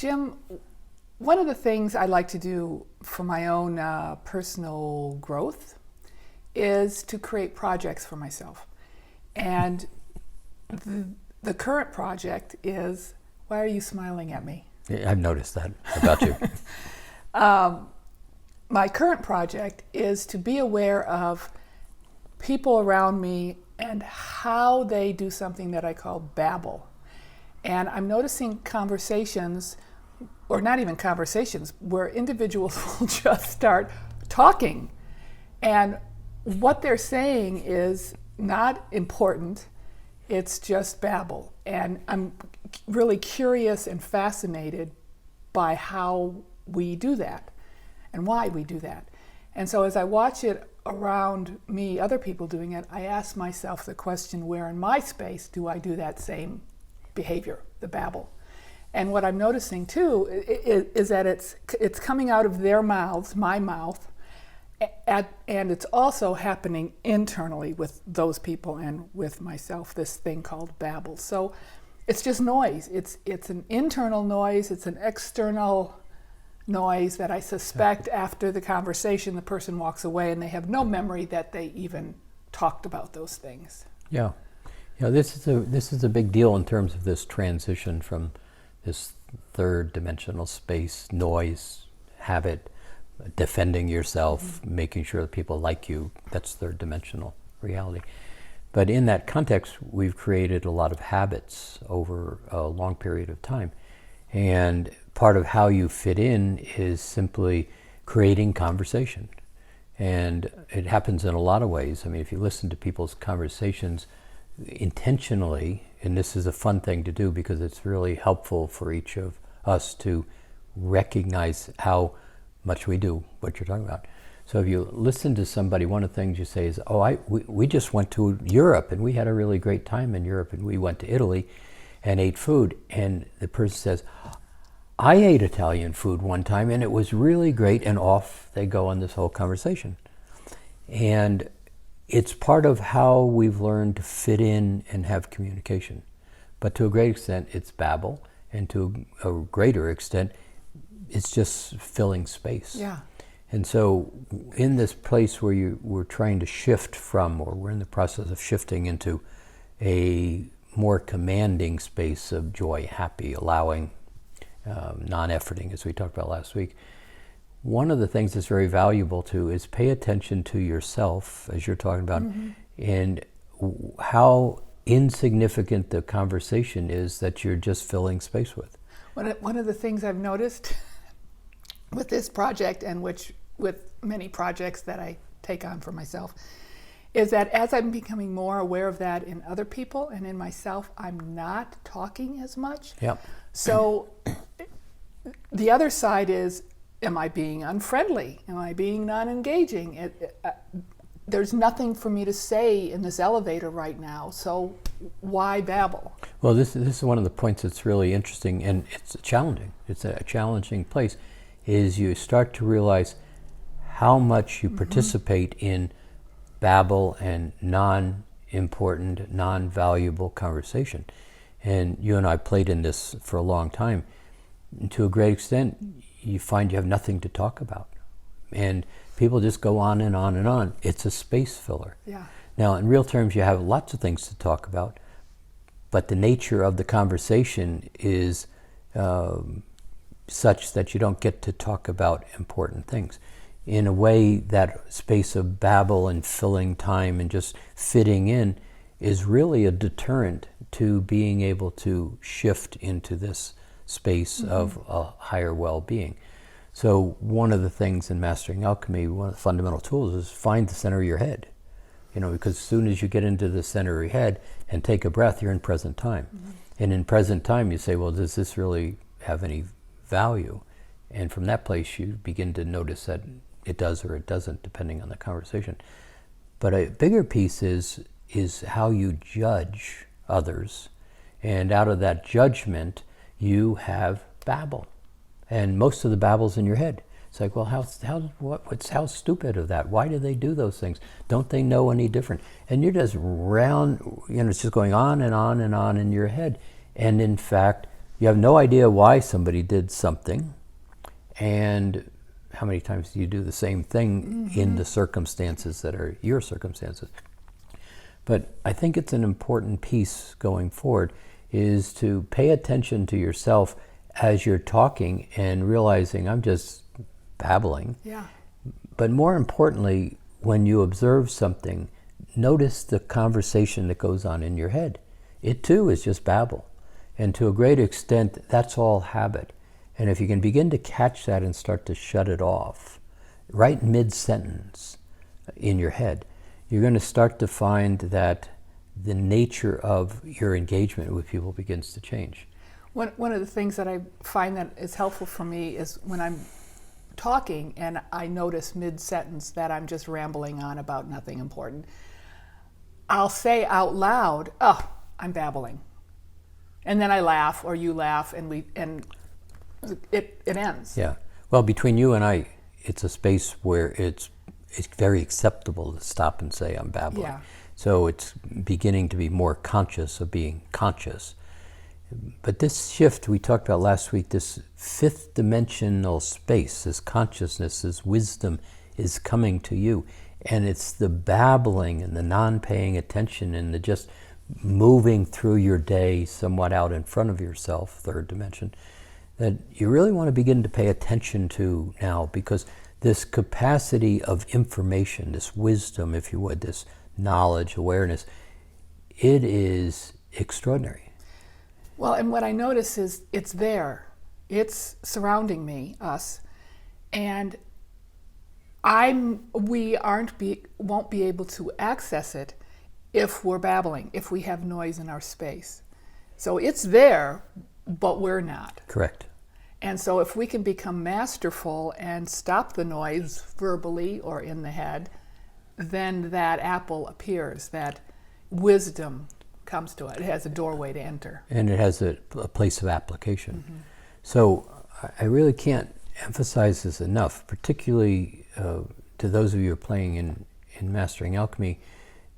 Jim, one of the things I like to do for my own personal growth is to create projects for myself. And the current project is, why are you smiling at me? Yeah, I've noticed that about you. My current project is to be aware of people around me and how they do something that I call babble. And I'm noticing conversations, or not even conversations, where individuals will just start talking. And what they're saying is not important, it's just babble. And I'm really curious and fascinated by how we do that and why we do that. And so as I watch it around me, other people doing it, I ask myself the question, where in my space do I do that same behavior, the babble? And what I'm noticing too is that it's coming out of their mouths, my mouth, and it's also happening internally with those people and with myself, this thing called babble. So it's just noise. It's an internal noise, it's an external noise that I suspect after the conversation the person walks away and they have no memory that they even talked about those things. Yeah. This is a big deal in terms of this transition from this third dimensional space, noise, habit, defending yourself, making sure that people like you. That's third dimensional reality. But in that context, we've created a lot of habits over a long period of time. And part of how you fit in is simply creating conversation. And it happens in a lot of ways. I mean, if you listen to people's conversations intentionally, and this is a fun thing to do because it's really helpful for each of us to recognize how much we do what you're talking about. So if you listen to somebody, one of the things you say is, we just went to Europe and we had a really great time in Europe, and we went to Italy and ate food. And the person says, I ate Italian food one time and it was really great, and off they go on this whole conversation. And it's part of how we've learned to fit in and have communication. But to a great extent, it's babble, and to a greater extent, it's just filling space. Yeah. And so in this place where we're trying to shift from, or we're in the process of shifting into a more commanding space of joy, happy, allowing, non-efforting, as we talked about last week, one of the things that's very valuable too is pay attention to yourself, as you're talking about, and how insignificant the conversation is that you're just filling space with. One of the things I've noticed with this project, and with many projects that I take on for myself, is that as I'm becoming more aware of that in other people and in myself, I'm not talking as much. Yeah. So the other side is, am I being unfriendly? Am I being non-engaging? There's nothing for me to say in this elevator right now, so why babble? Well, this is one of the points that's really interesting, and it's challenging. It's a challenging place, is you start to realize how much you participate in babble and non-important, non-valuable conversation. And you and I played in this for a long time. And to a great extent, you find you have nothing to talk about. And people just go on and on and on. It's a space filler. Yeah. Now, in real terms, you have lots of things to talk about, but the nature of the conversation is such that you don't get to talk about important things. In a way, that space of babble and filling time and just fitting in is really a deterrent to being able to shift into this space of a higher well-being. So one of the things in Mastering Alchemy, one of the fundamental tools is find the center of your head. Because as soon as you get into the center of your head and take a breath, you're in present time. And in present time, you say, well, does this really have any value? And from that place, you begin to notice that it does or it doesn't, depending on the conversation. But a bigger piece is how you judge others. And out of that judgment, you have babble. And most of the babble's in your head. It's like, well, how stupid of that? Why do they do those things? Don't they know any different? And you're just it's just going on and on and on in your head. And in fact, You have no idea why somebody did something, and how many times do you do the same thing in the circumstances that are your circumstances? But I think it's an important piece going forward is to pay attention to yourself as you're talking and realizing I'm just babbling. Yeah. But more importantly, when you observe something, notice the conversation that goes on in your head. It too is just babble. And to a great extent, that's all habit. And if you can begin to catch that and start to shut it off, right mid-sentence in your head, you're going to start to find that the nature of your engagement with people begins to change. One of the things that I find that is helpful for me is when I'm talking and I notice mid-sentence that I'm just rambling on about nothing important, I'll say out loud, "Oh, I'm babbling," and then I laugh or you laugh, and it ends. Yeah. Well, between you and I, it's a space where it's very acceptable to stop and say I'm babbling. Yeah. So it's beginning to be more conscious of being conscious. But this shift we talked about last week, this fifth dimensional space, this consciousness, this wisdom is coming to you. And it's the babbling and the non-paying attention and the just moving through your day somewhat out in front of yourself, third dimension, that you really want to begin to pay attention to now, because this capacity of information, this wisdom, if you would, this knowledge, awareness, it is extraordinary. Well, and what I notice is it's there. It's surrounding me, us, and we won't be able to access it if we're babbling, if we have noise in our space. So it's there, but we're not. Correct. And so if we can become masterful and stop the noise verbally or in the head, then that apple appears, that wisdom comes to it. It has a doorway to enter. And it has a place of application. Mm-hmm. So I really can't emphasize this enough, particularly to those of you who are playing in Mastering Alchemy,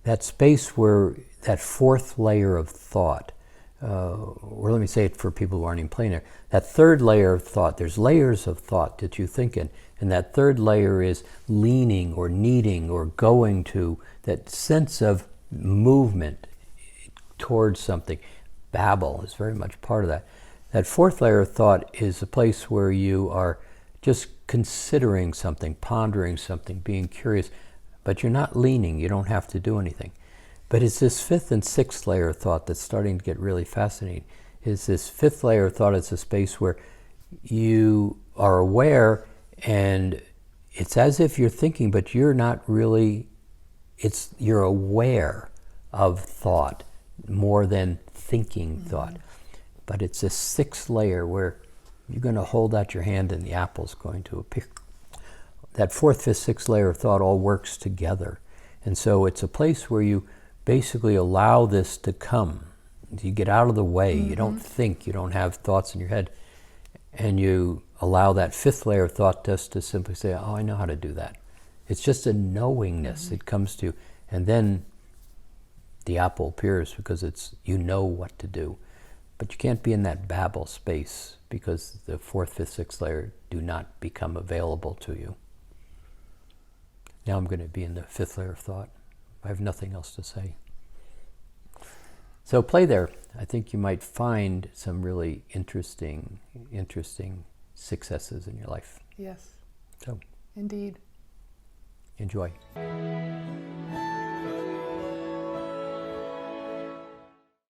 that space where that fourth layer of thought, or let me say it for people who aren't even playing there, that third layer of thought, there's layers of thought that you think in, and that third layer is leaning or needing or going to, that sense of movement towards something. Babble is very much part of that. That fourth layer of thought is a place where you are just considering something, pondering something, being curious, but you're not leaning, you don't have to do anything. But it's this fifth and sixth layer of thought that's starting to get really fascinating. Is this fifth layer of thought is a space where you are aware, and it's as if you're thinking, but you're not really, you're aware of thought more than thinking thought. But it's this sixth layer where you're going to hold out your hand and the apple's going to appear. That fourth, fifth, sixth layer of thought all works together. And so it's a place where you basically allow this to come. You get out of the way. You don't think. You don't have thoughts in your head. And you allow that fifth layer of thought just to simply say, oh, I know how to do that. It's just a knowingness. It comes to you. And then the apple appears because you know what to do. But you can't be in that babble space because the fourth, fifth, sixth layer do not become available to you. Now I'm going to be in the fifth layer of thought. I have nothing else to say. So play there. I think you might find some really interesting successes in your life. Yes. So indeed. Enjoy.